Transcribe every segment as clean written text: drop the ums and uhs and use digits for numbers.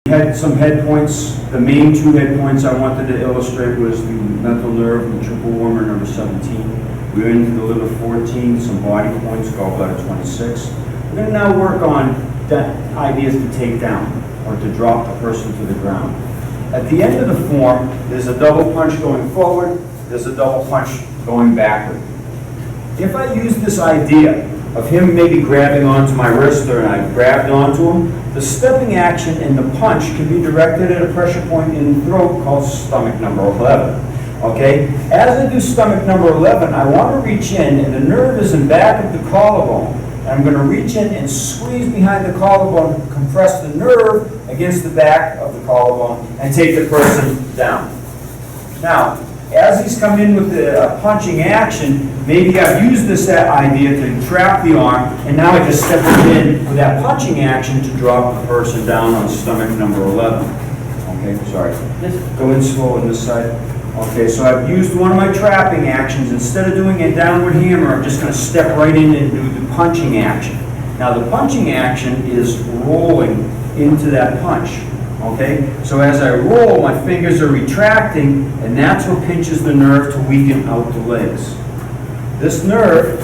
Had some head points. The main two head points I wanted to illustrate was the mental nerve and the triple warmer number 17. We went into the liver 14, some body points, gallbladder 26. We're going to now work on ideas to take down or to drop the person to the ground. At the end of the form, there's a double punch going forward, there's a double punch going backward. If I use this idea of him maybe grabbing onto my wrist or I grabbed onto him, the stepping action and the punch can be directed at a pressure point in the throat called stomach number 11. Okay? As I do stomach number 11, I want to reach in, and the nerve is in back of the collarbone. And I'm going to reach in and squeeze behind the collarbone, compress the nerve against the back of the collarbone, and take the person down. Now, as he's come in with the punching action, maybe I've used this idea to trap the arm, and now I just step in with that punching action to drop the person down on stomach number 11. Okay, sorry. Go in slow on this side. Okay, so I've used one of my trapping actions. Instead of doing a downward hammer, I'm just going to step right in and do the punching action. Now, the punching action is rolling into that punch. Okay, so as I roll, my fingers are retracting, and that's what pinches the nerve to weaken out the legs. This nerve,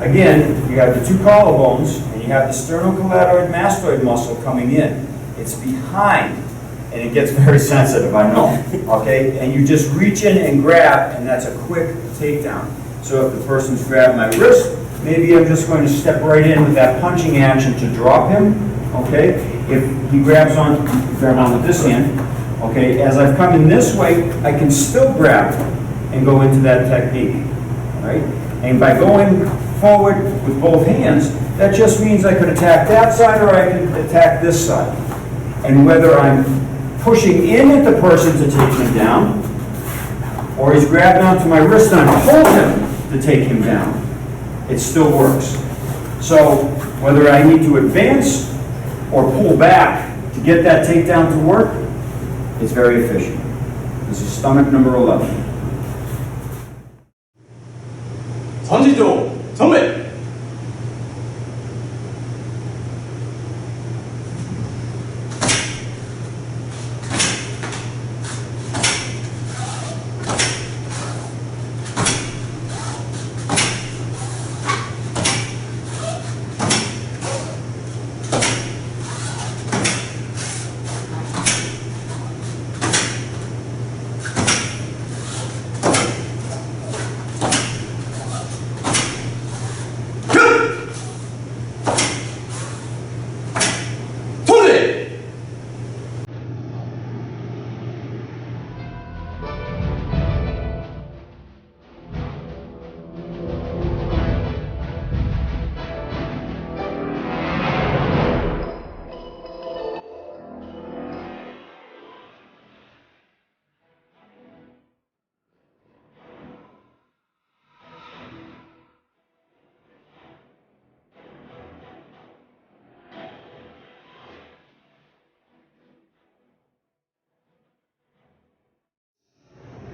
again, you have the two collarbones, and you have the sternocleidomastoid mastoid muscle coming in. It's behind, and it gets very sensitive, I know. Okay, and you just reach in and grab, and that's a quick takedown. So if the person's grabbed my wrist, maybe I'm just going to step right in with that punching action to drop him. Okay, if he grabs on with this hand, okay, as I've come in this way, I can still grab and go into that technique, right? And by going forward with both hands, that just means I could attack that side or I could attack this side. And whether I'm pushing in at the person to take him down, or he's grabbed onto my wrist and I hold him to take him down, it still works. So whether I need to advance or pull back to get that takedown to work, it's very efficient. This is stomach number 11. 전지조 전매.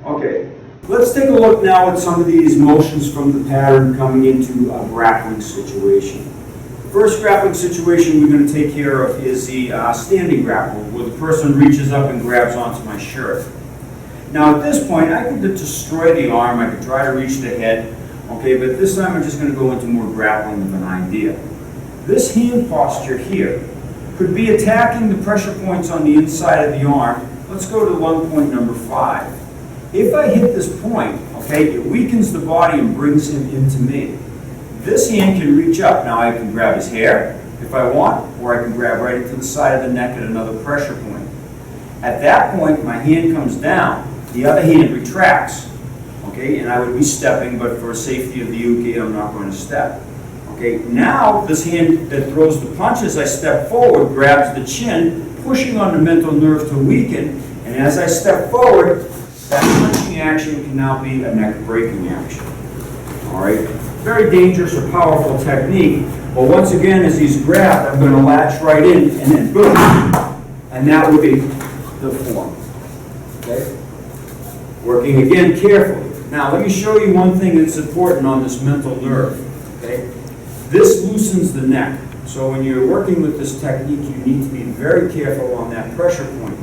Okay, let's take a look now at some of these motions from the pattern coming into a grappling situation. The first grappling situation we're going to take care of is the standing grapple, where the person reaches up and grabs onto my shirt. Now at this point, I could destroy the arm, I could try to reach the head, okay, but this time I'm just going to go into more grappling of an idea. This hand posture here could be attacking the pressure points on the inside of the arm. Let's go to lung point number 5. If I hit this point, okay, it weakens the body and brings him into me. This hand can reach up. Now I can grab his hair if I want, or I can grab right into the side of the neck at another pressure point. At that point, my hand comes down. The other hand retracts, okay, and I would be stepping, but for safety of the uke, I'm not going to step. Okay, now this hand that throws the punches, I step forward, grabs the chin, pushing on the mental nerve to weaken, and as I step forward, that punching action can now be a neck breaking action. All right, very dangerous or powerful technique, but once again, as he's grabbed, I'm going to latch right in, and then boom, and that would be the form. Okay, working again carefully. Now, let me show you one thing that's important on this mental nerve. Okay, this loosens the neck. So when you're working with this technique, you need to be very careful on that pressure point.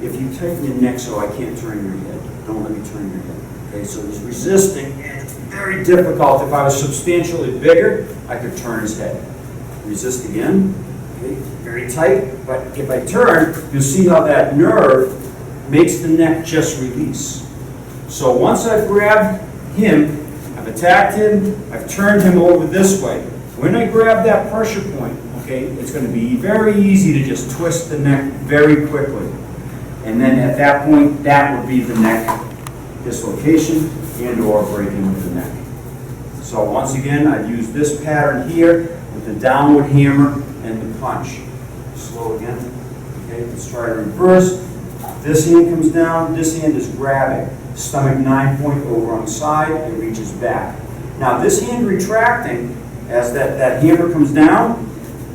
If you tighten your neck so I can't turn your head, don't let me turn your head. Okay, so he's resisting, and it's very difficult. If I was substantially bigger, I could turn his head. Resist again, okay, very tight, but if I turn, you'll see how that nerve makes the neck just release. So once I've grabbed him, I've attacked him, I've turned him over this way. When I grab that pressure point, okay, it's going to be very easy to just twist the neck very quickly. And then at that point, that would be the neck dislocation and or breaking of the neck. So once again, I've used this pattern here with the downward hammer and the punch. Slow again. Okay, let's try to reverse. This hand comes down, this hand is grabbing. Stomach 9-point over on the side and reaches back. Now this hand retracting, as that hammer comes down,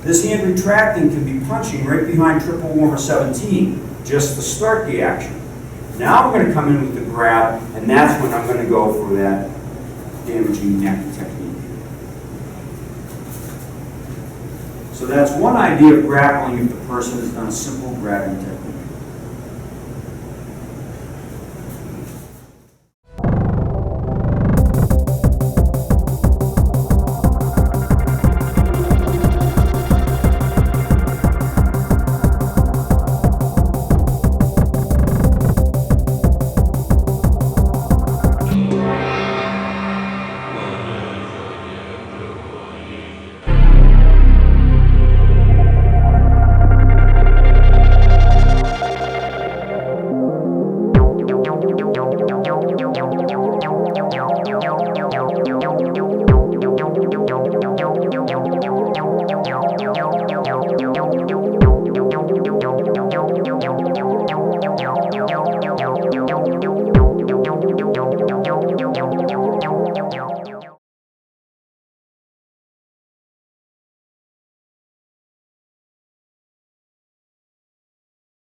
this hand retracting can be punching right behind triple warmer 17, just to start the action. Now I'm going to come in with the grab, and that's when I'm going to go for that damaging neck technique. So that's one idea of grappling if the person has done a simple grabbing technique.